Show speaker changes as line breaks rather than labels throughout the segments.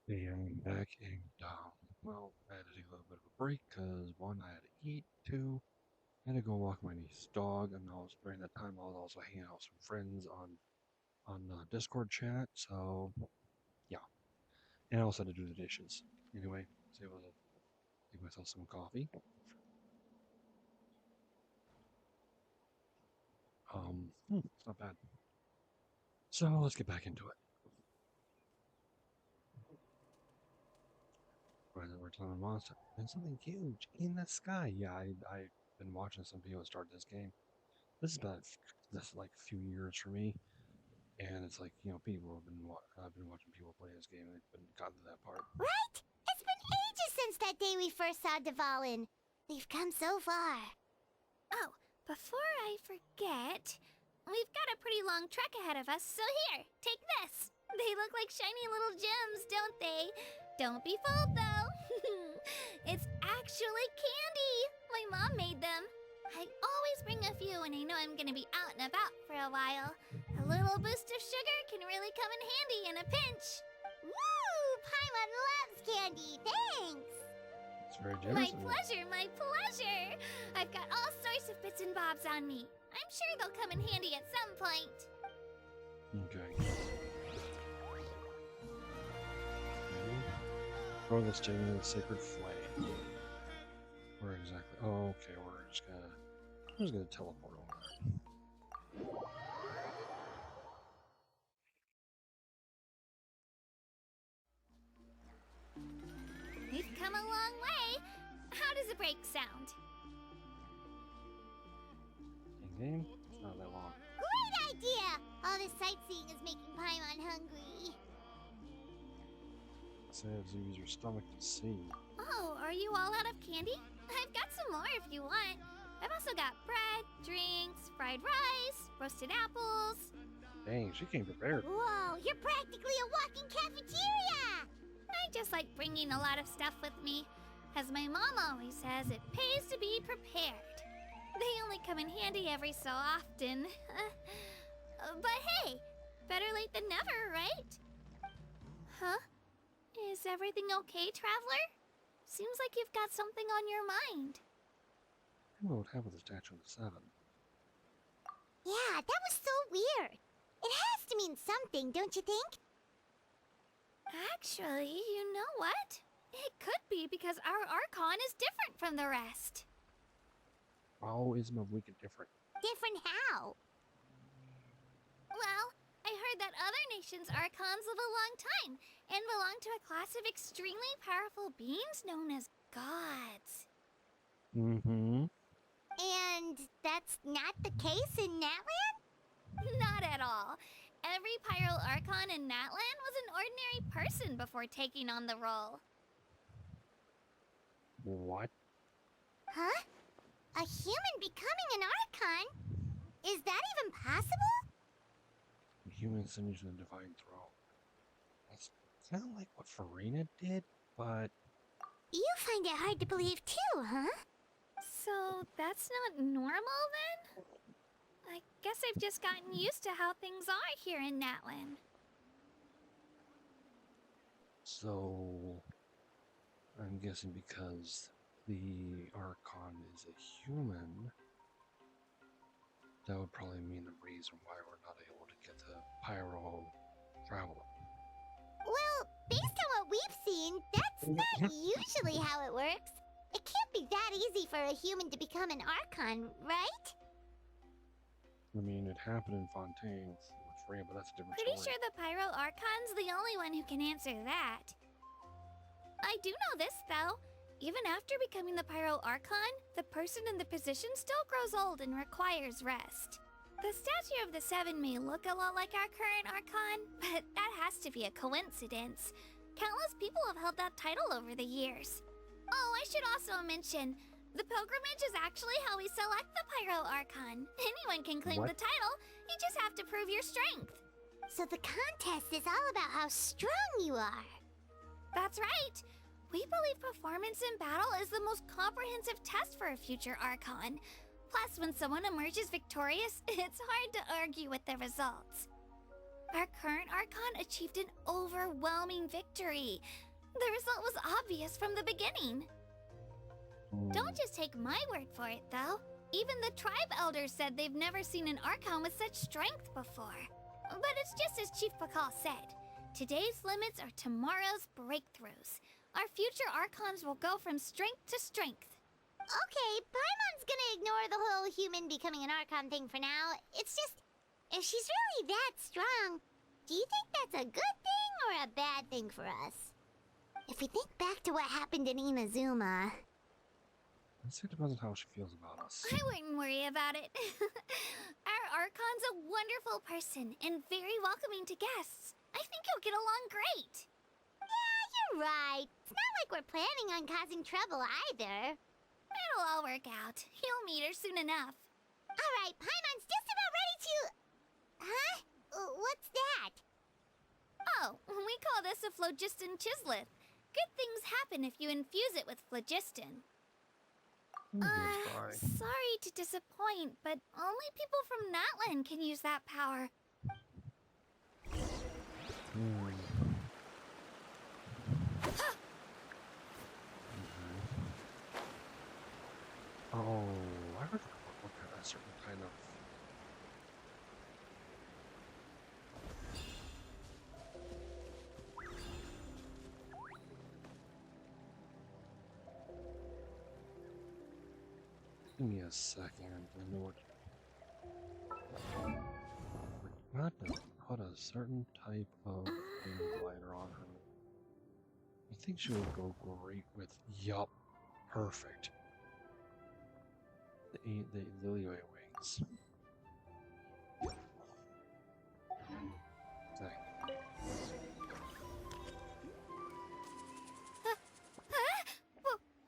And back and well, I had to take a little bit of a break because one, I had to eat, two, I had to go walk my niece's dog, and I was during that time I was also hanging out with some friends on Discord chat. So yeah, and I also had to do the dishes. Anyway, so I was able to make myself some coffee. It's not bad. So let's get back into it. We're talking monster and something huge in the sky. Yeah, I've been watching some people start this game. This is about this like few years for me, and it's like people have been I've been watching people play this game and they've been gotten to that part.
Right? It's been ages since that day we first saw Dvalin. We've come so far.
Oh, before I forget, we've got a pretty long trek ahead of us, so here, take this. They look like shiny little gems, don't they? Don't be fooled, though. It's actually candy. My mom made them. I always bring a few when I know I'm gonna be out and about for a while. A little boost of sugar can really come in handy in a pinch.
Woo! Paimon loves candy. Thanks.
It's very generous.
My pleasure, my pleasure. I've got all sorts of bits and bobs on me. I'm sure they'll come in handy at some point.
Okay. Throw this thing in the sacred flame. Where exactly? Oh, okay. I'm just gonna teleport over.
We've come a long way. How does a break sound?
In game, it's not that long.
Great idea! All this sightseeing is making Paimon hungry.
Says use your stomach to see.
Oh, are you all out of candy? I've got some more if you want. I've also got bread, drinks, fried rice, roasted apples.
Dang, she came prepared.
Whoa, you're practically a walking cafeteria!
I just like bringing a lot of stuff with me. As my mom always says, it pays to be prepared. They only come in handy every so often. But hey, better late than never, right? Huh? Is everything okay, Traveler? Seems like you've got something on your mind.
I don't know what happened with the Statue of the Seven.
Yeah, that was so weird. It has to mean something, don't you think?
Actually, you know what? It could be because our Archon is different from the rest.
How is my wicked different?
Different how?
Well, I heard that other nations' Archons live a long time and belong to a class of extremely powerful beings known as gods.
Mm-hmm.
And that's not the case in Natlan?
Not at all. Every Pyro Archon in Natlan was an ordinary person before taking on the role.
What?
Huh? A human becoming an Archon? Is that even possible?
The human ascended to the divine throne. That's kind of like what Farina did, but
You find it hard to believe too, huh?
So that's not normal then? I guess I've just gotten used to how things are here in Natlan.
so I'm guessing because the Archon is a human, that would probably mean the reason why we're not able to get the Pyro Traveler.
Well, based on what we've seen, that's not usually how it works. It can't be that easy for a human to become an Archon, right?
I mean, it happened in Fontaine with Freya, but that's a different
Pretty
story.
sure the Pyro Archon's the only one who can answer that. I do know this, though. Even after becoming the Pyro Archon, the person in the position still grows old and requires rest. The Statue of the Seven may look a lot like our current Archon, but that has to be a coincidence. Countless people have held that title over the years. Oh, I should also mention, the pilgrimage is actually how we select the Pyro Archon. Anyone can claim
What?
the title, you just have to prove your strength.
So the contest is all about how strong you are.
That's right. We believe performance in battle is the most comprehensive test for a future Archon. Plus, when someone emerges victorious, it's hard to argue with the results. Our current Archon achieved an overwhelming victory. The result was obvious from the beginning. Don't just take my word for it, though. Even the tribe elders said they've never seen an Archon with such strength before. But it's just as Chief Pakal said. Today's limits are tomorrow's breakthroughs. Our future Archons will go from strength to strength.
Okay, Paimon's gonna ignore the whole human becoming an Archon thing for now. It's just, if she's really that strong, do you think that's a good thing or a bad thing for us? If we think back to what happened in Inazuma...
I'd say it depends on how she feels about us.
I wouldn't worry about it. Our Archon's a wonderful person and very welcoming to guests. I think you'll get along great.
Yeah, you're right. It's not like we're planning on causing trouble either.
It'll all work out. You'll meet her soon enough.
Alright, Paimon's just about ready to... Huh? What's that?
Oh, we call this a phlogiston chisleth. Good things happen if you infuse it with phlogiston. Sorry to disappoint, but only people from Natlan can use that power.
Oh, I heard what kind of certain kind of. Give me a second. I know what. Forgot to put a certain type of glider on her. I think she would go great with. Yup, perfect. The Lily wings. Dang.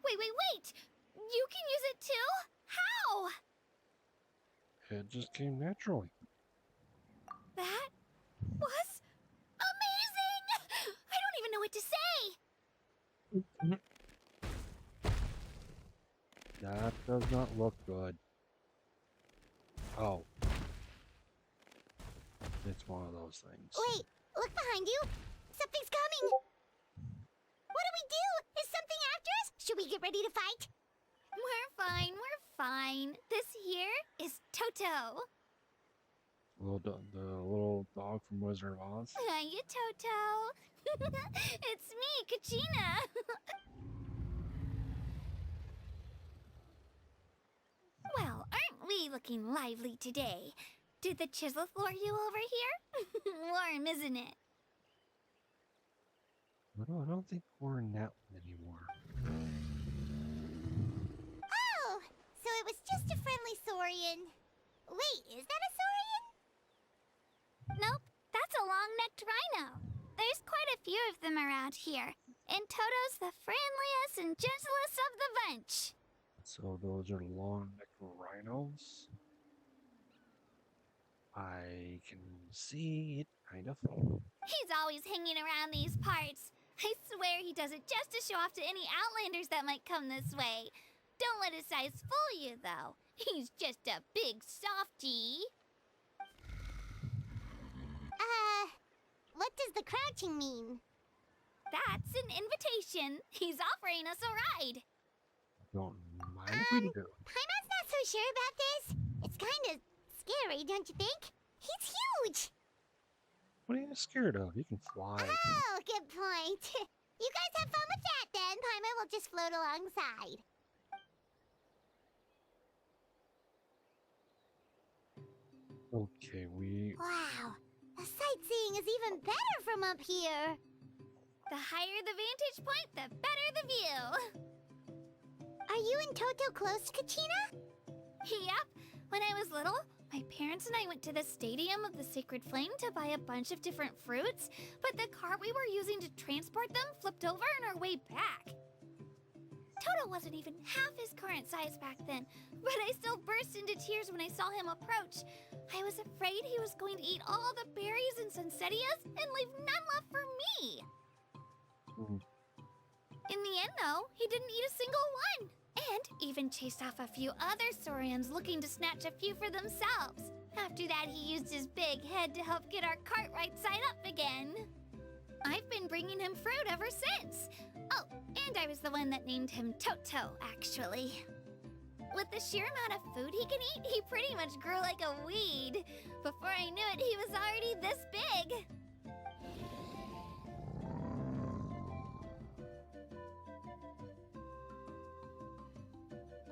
Wait! You can use it too? How?
It just came naturally.
That was amazing! I don't even know what to say!
That does not look good. Oh. It's one of those things.
Wait, look behind you. Something's coming. What do we do? Is something after us? Should we get ready to fight?
We're fine. This here is Toto.
The little dog from Wizard of Oz.
Hiya, Toto. It's me, Kachina. Well, aren't we looking lively today? Did the chisel lure you over here? Warm, isn't it?
I don't think we're in Natlan anymore.
Oh, so it was just a friendly saurian. Wait, is that a saurian?
Nope, that's a long-necked rhino. There's quite a few of them around here, and Toto's the friendliest and gentlest of the bunch.
So those are long-necked rhinos? I can see it, kind of.
He's always hanging around these parts. I swear he does it just to show off to any Outlanders that might come this way. Don't let his size fool you, though. He's just a big softie.
What does the crouching mean?
That's an invitation. He's offering us a ride.
Don't mind if we do.
Paimon's not so sure about this. It's kind of scary, don't you think? He's huge.
What are you scared of? You can fly.
Oh, good point. You guys have fun with that then. Paimon will just float alongside.
Okay,
Wow, the sightseeing is even better from up here.
The higher the vantage point, the better the view.
Are you and Toto close, Kachina?
Yep. When I was little, my parents and I went to the Stadium of the Sacred Flame to buy a bunch of different fruits, but the cart we were using to transport them flipped over on our way back. Toto wasn't even half his current size back then, but I still burst into tears when I saw him approach. I was afraid he was going to eat all the berries and sunsettias and leave none left for me. In the end, though, he didn't eat a single one, and even chased off a few other saurians looking to snatch a few for themselves. After After that, he used his big head to help get our cart right side up again. I've been bringing him fruit ever since. Oh, and I was the one that named him Toto, actually. With the sheer amount of food he can eat, he pretty much grew like a weed. Before I knew it, he was already this big.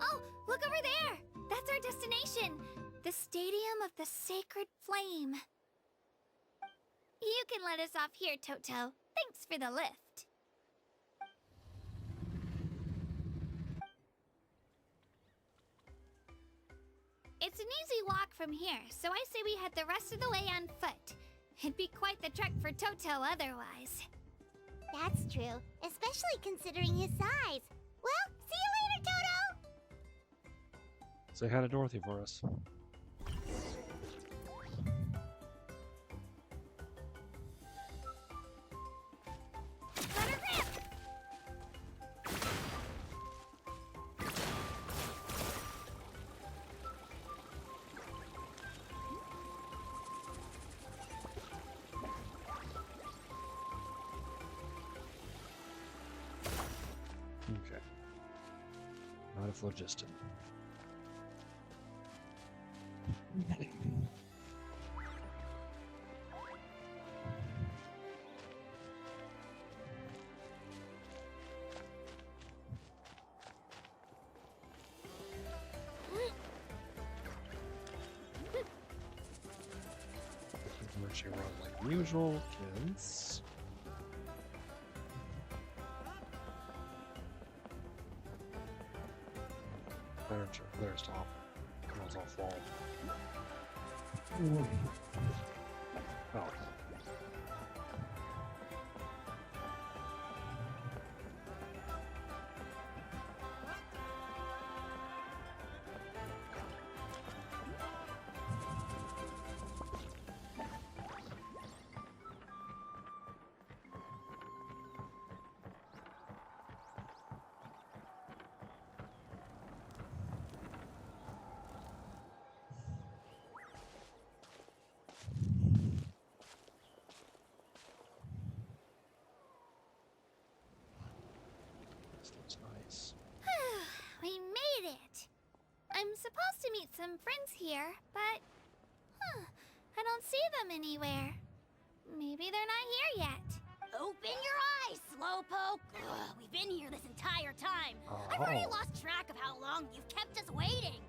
Oh, look over there! That's our destination! The Stadium of the Sacred Flame. You can let us off here, Toto. Thanks for the lift. It's an easy walk from here, so I say we head the rest of the way on foot. It'd be quite the trek for Toto otherwise.
That's true, especially considering his size. Well, see you later, Toto!
Say hi to Dorothy for us.
Let her rip!
Okay. Not a phlogiston. She runs like usual, kids. There's Tom. Come on, all fall. Oh. This looks nice.
We made it! I'm supposed to meet some friends here, but... I don't see them anywhere. Maybe they're not here yet.
Open your eyes, Slowpoke! Ugh, we've been here this entire time. I've
Oh.
already lost track of how long you've kept us waiting.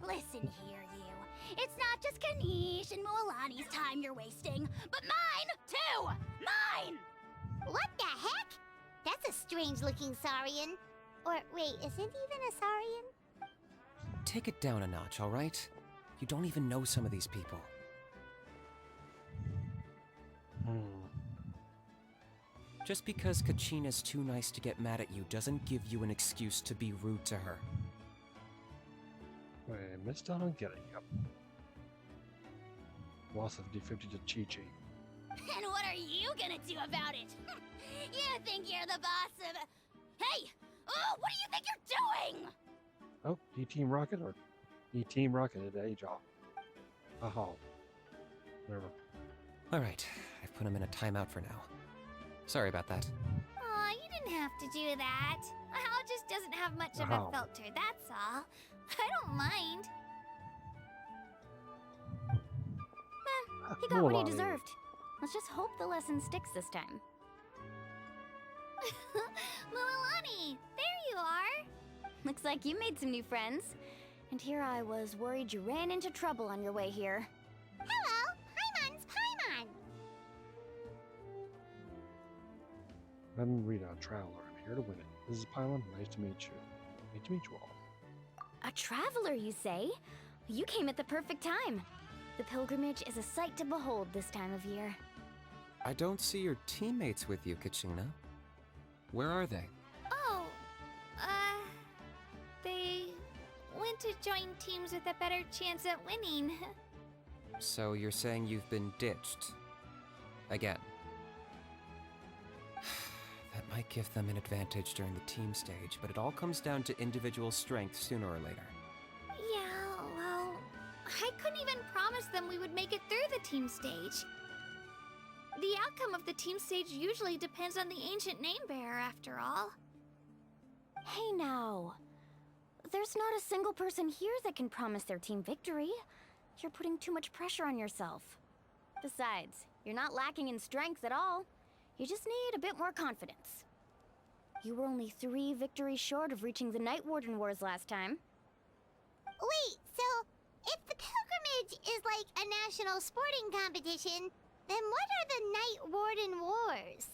Listen here, you. It's not just Kinitch and Mualani's time you're wasting, but mine, too! Mine!
What the heck? That's a strange-looking Saurian. Or, wait, is it even a Saurian?
Take it down a notch, all right? You don't even know some of these people. Just because Kachina's too nice to get mad at you doesn't give you an excuse to be rude to her.
Wait, I missed out on getting up. Loss of D50 to Chi-Chi.
And what are you gonna do about it? You think you're the boss of... Hey! Oh, what do you think you're doing?
Oh, E-Team Rocket or E-Team Rocket at Ajaw. Aha. Whatever.
All right, I've put him in a timeout for now. Sorry about that.
Aw, you didn't have to do that. Ajaw just doesn't have much of
Ajaw.
a filter, that's all. I don't mind.
He got what he
Mualani.
deserved. Let's just hope the lesson sticks this time.
Mualani, there you are.
Looks like you made some new friends. And here I was worried you ran into trouble on your way here.
Hello, Paimon's Paimon.
I'm Rita, Traveler. I'm here to win it. This is Pylon. Nice to meet you. Nice to meet you all.
A traveler, you say? You came at the perfect time. The pilgrimage is a sight to behold this time of year.
I don't see your teammates with you, Kachina. Where are they?
Oh, they went to join teams with a better chance at winning.
So you're saying you've been ditched? Again. That might give them an advantage during the team stage, but it all comes down to individual strength sooner or later.
Yeah, well, I couldn't even promise them we would make it through the team stage. The outcome of the team stage usually depends on the ancient name bearer, after all.
Hey now. There's not a single person here that can promise their team victory. You're putting too much pressure on yourself. Besides, you're not lacking in strength at all. You just need a bit more confidence. You were only 3 victories short of reaching the Night Warden Wars last time.
Wait, so if the pilgrimage is like a national sporting competition, then what are the Night Warden Wars?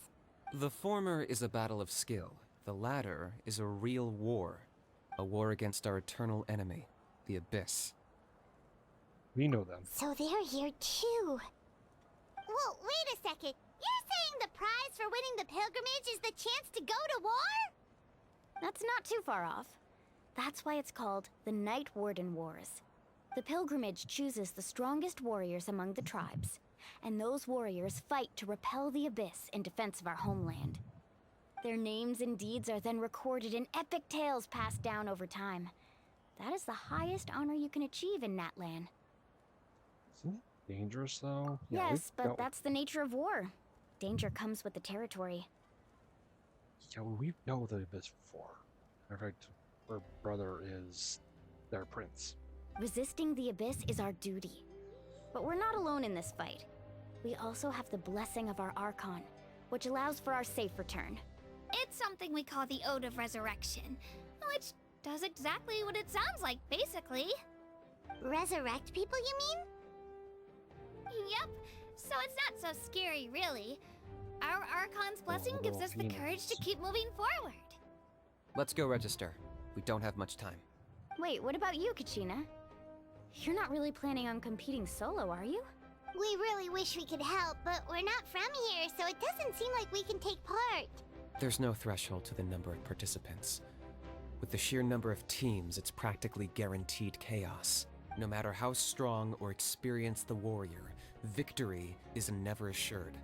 The former is a battle of skill. The latter is a real war. A war against our eternal enemy, the Abyss.
We know them.
So they're here too. Well, wait a second. You're saying the prize for winning the pilgrimage is the chance to go to war?
That's not too far off. That's why it's called the Night Warden Wars. The pilgrimage chooses the strongest warriors among the tribes, and those warriors fight to repel the Abyss in defense of our homeland. Their names and deeds are then recorded in epic tales passed down over time. That is the highest honor you can achieve in Natlan.
Isn't it dangerous, though? Yeah,
Yes,
we've
but
dealt-
that's the nature of war. Danger comes with the territory.
Yeah, we've dealt with the Abyss before. In fact, her brother is their prince.
Resisting the Abyss is our duty. But we're not alone in this fight. We also have the blessing of our Archon, which allows for our safe return.
It's something we call the Ode of Resurrection, which does exactly what it sounds like, basically.
Resurrect people, you mean?
Yep, so it's not so scary, really. Our Archon's blessing gives us the courage to keep moving forward.
Let's go register. We don't have much time.
Wait, what about you, Kachina? You're not really planning on competing solo, are you?
We really wish we could help, but we're not from here, so it doesn't seem like we can take part.
There's no threshold to the number of participants. With the sheer number of teams, it's practically guaranteed chaos. No matter how strong or experienced the warrior, victory is never assured.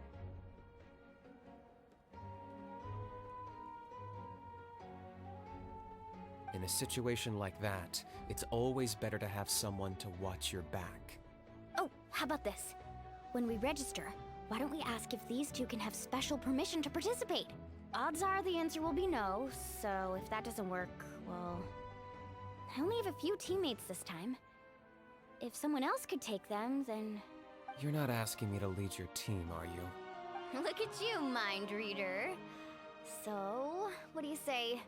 In a situation like that, it's always better to have someone to watch your back.
Oh, how about this? When we register, why don't we ask if these two can have special permission to participate? Odds are the answer will be no, so if that doesn't work, well... I only have a few teammates this time. If someone else could take them, then...
You're not asking me to lead your team, are you?
Look at you, mind reader. So, what do you say?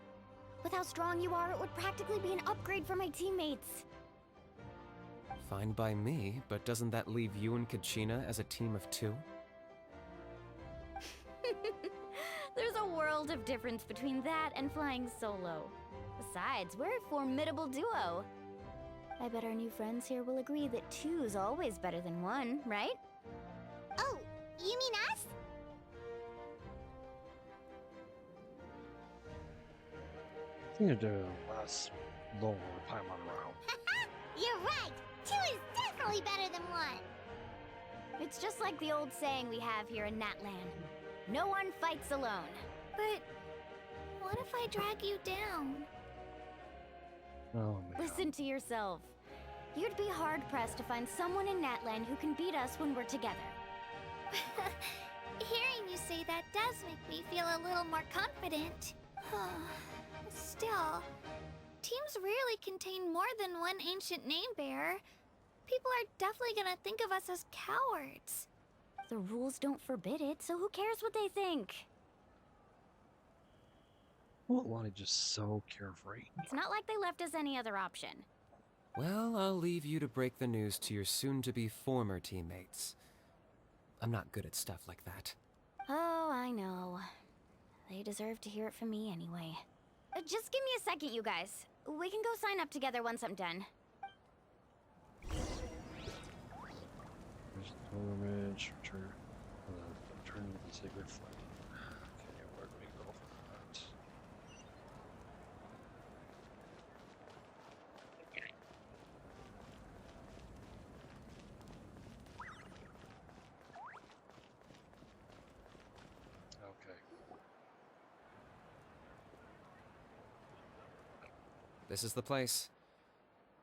With how strong you are, it would practically be an upgrade for my teammates.
Fine by me, but doesn't that leave you and Kachina as a team of 2?
There's a world of difference between that and flying solo. Besides, we're a formidable duo. I bet our new friends here will agree that 2's always better than 1, right?
Oh, you mean us?
I think they're less lower Paimon around.
You're right. 2 is definitely better than 1.
It's just like the old saying we have here in Natlan. No one fights alone.
But what if I drag you down?
Oh man.
Listen to yourself. You'd be hard-pressed to find someone in Natlan who can beat us when we're together.
Hearing you say that does make me feel a little more confident. Still, teams rarely contain more than one ancient name bearer. People are definitely gonna think of us as cowards.
The rules don't forbid it, so who cares what they think?
Mualani just so carefree.
It's not like they left us any other option.
Well, I'll leave you to break the news to your soon-to-be former teammates. I'm not good at stuff like that.
Oh, I know. They deserve to hear it from me anyway. Just give me a second, you guys. We can go sign up together once I'm done.
There's the pilgrimage, return to the sacred flight. Okay, where do we go for that? Okay.
This is the place.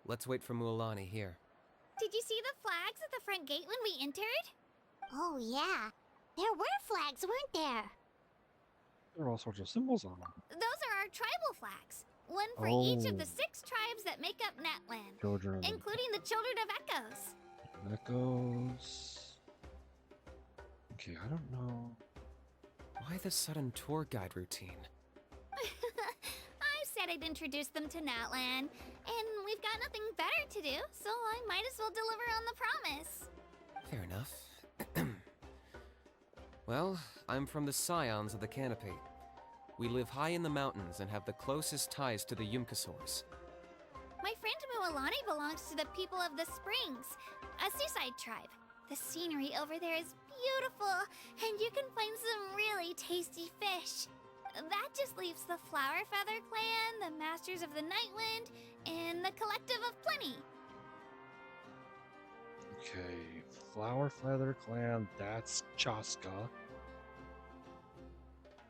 Let's wait for Mualani here.
Did you see the flags at the front gate when we entered?
Oh, yeah. There were flags, weren't there?
There are all sorts of symbols on them.
Those are our tribal flags. One for each of the
Oh.
6 tribes that make up Natlan,
Children of
including the Children of Echoes.
Echoes. Okay, I don't know.
Why the sudden tour guide routine?
I said I'd introduce them to Natlan, and we've got nothing better to do, so I might as well deliver on the promise.
Fair enough. Well, I'm from the Scions of the Canopy. We live high in the mountains and have the closest ties to the Yumkasaurs.
My friend Mualani belongs to the people of the Springs, a seaside tribe. The scenery over there is beautiful, and you can find some really tasty fish. That just leaves the Flower Feather Clan, the Masters of the Nightwind, and the Collective of Plenty.
Okay, Flower Feather Clan, that's Chaska.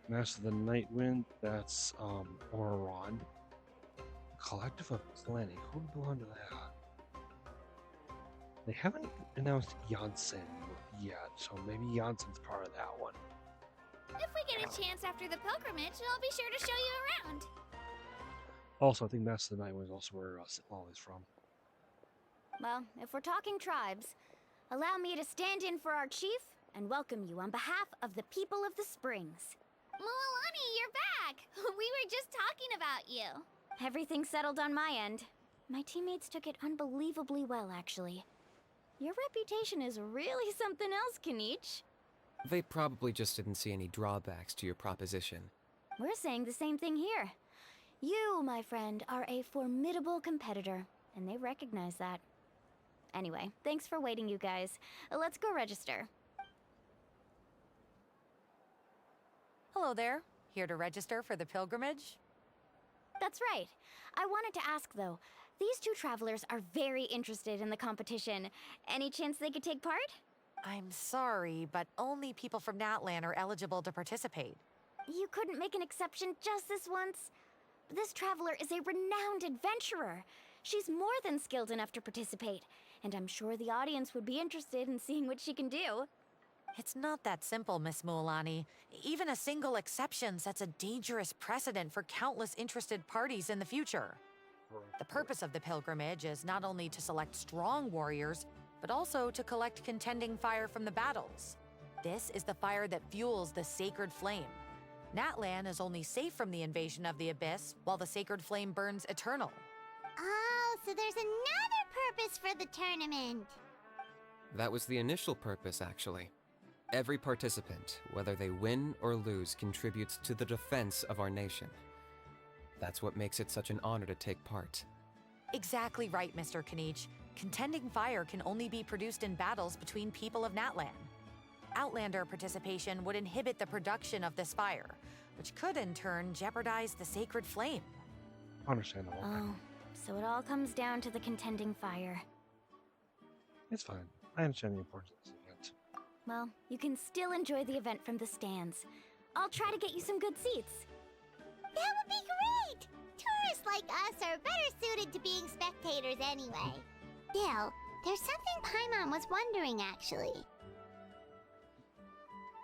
Master of the Nightwind, that's Auron. Collective of Plenty, who would belong to that? They haven't announced Janssen yet, so maybe Janssen's part of that one.
If we get a chance after the pilgrimage, I'll be sure to show you around.
Also, I think Master of the Nightwind is also where Lolly's from.
Well, if we're talking tribes, allow me to stand in for our chief and welcome you on behalf of the people of the Springs.
Mualani, you're back! We were just talking about you.
Everything's settled on my end. My teammates took it unbelievably well, actually. Your reputation is really something else, Kinitch.
They probably just didn't see any drawbacks to your proposition.
We're saying the same thing here. You, my friend, are a formidable competitor, and they recognize that. Anyway, thanks for waiting, you guys. Let's go register.
Hello there. Here to register for the pilgrimage?
That's right. I wanted to ask, though. These 2 travelers are very interested in the competition. Any chance they could take part?
I'm sorry, but only people from Natlan are eligible to participate.
You couldn't make an exception just this once? This traveler is a renowned adventurer. She's more than skilled enough to participate, and I'm sure the audience would be interested in seeing what she can do.
It's not that simple, Miss Mualani. Even a single exception sets a dangerous precedent for countless interested parties in the future. The purpose of the pilgrimage is not only to select strong warriors, but also to collect contending fire from the battles. This is the fire that fuels the sacred flame. Natlan is only safe from the invasion of the Abyss, while the sacred flame burns eternal.
Oh, so there's another purpose for the tournament.
That was the initial purpose, actually. Every participant, whether they win or lose, contributes to the defense of our nation. That's what makes it such an honor to take part.
Exactly right, Mr. Kinitch. Contending fire can only be produced in battles between people of Natlan. Outlander participation would inhibit the production of this fire, which could in turn jeopardize the sacred flame.
Understandable.
Oh, so it all comes down to the contending fire.
It's fine. I understand the importance of this event.
Well, you can still enjoy the event from the stands. I'll try to get you some good seats.
That would be great! Tourists like us are better suited to being spectators anyway. Still, there's something Paimon was wondering, actually.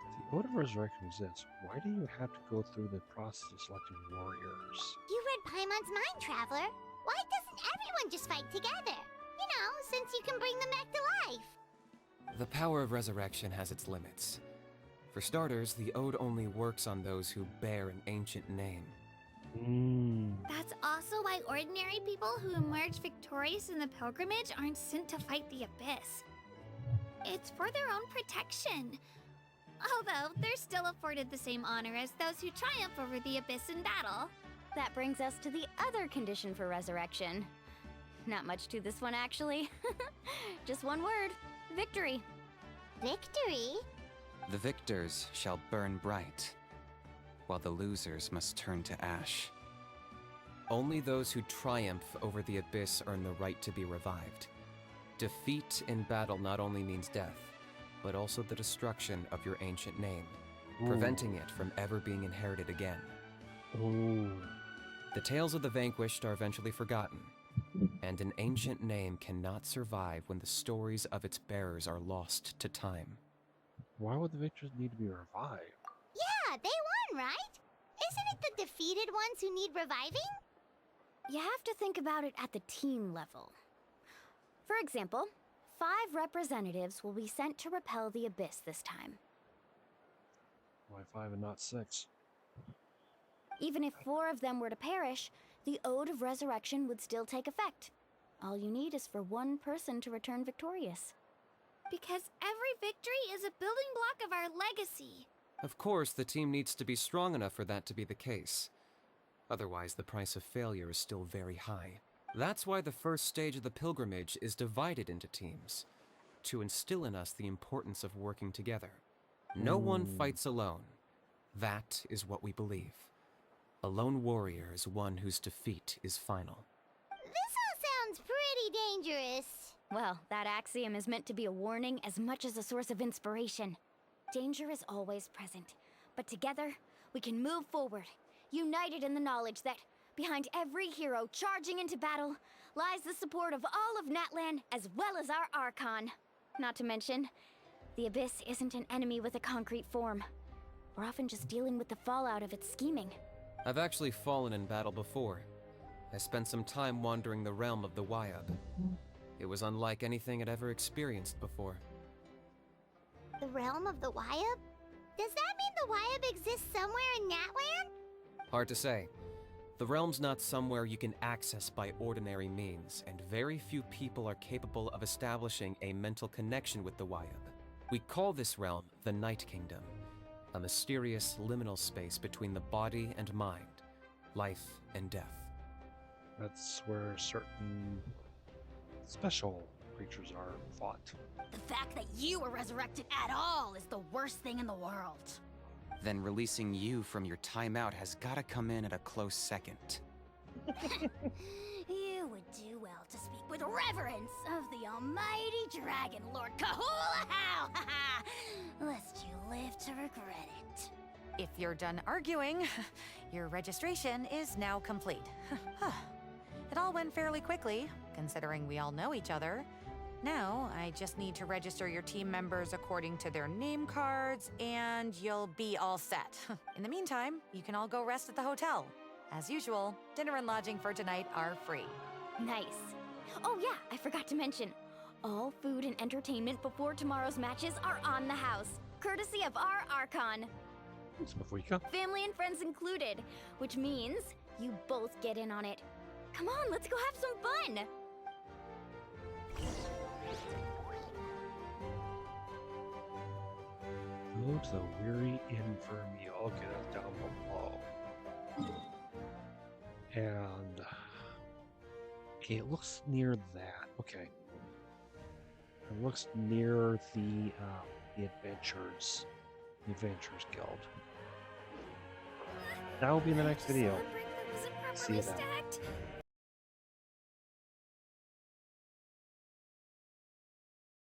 If the Ode of Resurrection exists, why do you have to go through the process of selecting warriors?
You read Paimon's mind, Traveler. Why doesn't everyone just fight together? You know, since you can bring them back to life.
The power of resurrection has its limits. For starters, the Ode only works on those who bear an ancient name.
That's also why ordinary people who emerge victorious in the pilgrimage aren't sent to fight the Abyss. It's for their own protection. Although, they're still afforded the same honor as those who triumph over the Abyss in battle.
That brings us to the other condition for resurrection. Not much to this one, actually. Just one word. Victory.
Victory?
The victors shall burn bright, while the losers must turn to ash. Only those who triumph over the Abyss earn the right to be revived. Defeat in battle not only means death, but also the destruction of your ancient name, preventing it from ever being inherited again.
Ooh.
The tales of the vanquished are eventually forgotten, And an ancient name cannot survive when the stories of its bearers are lost to time.
Why would the victors need to be revived?
Yeah, they won, right? Isn't it the defeated ones who need reviving?
You have to think about it at the team level. For example, 5 representatives will be sent to repel the Abyss this time.
Why 5 and not 6?
Even if 4 of them were to perish, the Ode of Resurrection would still take effect. All you need is for 1 person to return victorious.
Because every victory is a building block of our legacy.
Of course, the team needs to be strong enough for that to be the case. Otherwise, the price of failure is still very high. That's why the first stage of the pilgrimage is divided into teams, to instill in us the importance of working together. No one fights alone. That is what we believe. A lone warrior is one whose defeat is final.
This all sounds pretty dangerous.
Well, that axiom is meant to be a warning as much as a source of inspiration. Danger is always present, but together, we can move forward, united in the knowledge that behind every hero charging into battle lies the support of all of Natlan as well as our Archon. Not to mention, the Abyss isn't an enemy with a concrete form. We're often just dealing with the fallout of its scheming.
I've actually fallen in battle before. I spent some time wandering the realm of the Wyab. It was unlike anything I'd ever experienced before.
The realm of the Wyab? Does that mean the Wyab exists somewhere in Natlan?
Hard to say. The realm's not somewhere you can access by ordinary means, and very few people are capable of establishing a mental connection with the Wyab. We call this realm the Night Kingdom, a mysterious liminal space between the body and mind, life and death.
That's where certain special creatures are fought.
The fact that you were resurrected at all is the worst thing in the world.
Then releasing you from your timeout has gotta come in at a close second.
You would do well to speak with reverence of the almighty Dragon Lord Kahula-How! Lest you live to regret it.
If you're done arguing, your registration is now complete. It all went fairly quickly, considering we all know each other. Now, I just need to register your team members according to their name cards, and you'll be all set. In the meantime, you can all go rest at the hotel. As usual, dinner and lodging for tonight are free.
Nice. Oh yeah, I forgot to mention. All food and entertainment before tomorrow's matches are on the house, courtesy of our Archon.
Thanks, Mafuika.
Family and friends included, which means you both get in on it. Come on, let's go have some fun!
Go to the Weary Inn for a meal. Okay, that's down below. And okay, it looks near that. Okay, it looks near the Adventurers Guild. That will be in the next video.
Celebrate that wasn't
See you
properly
then.
stacked.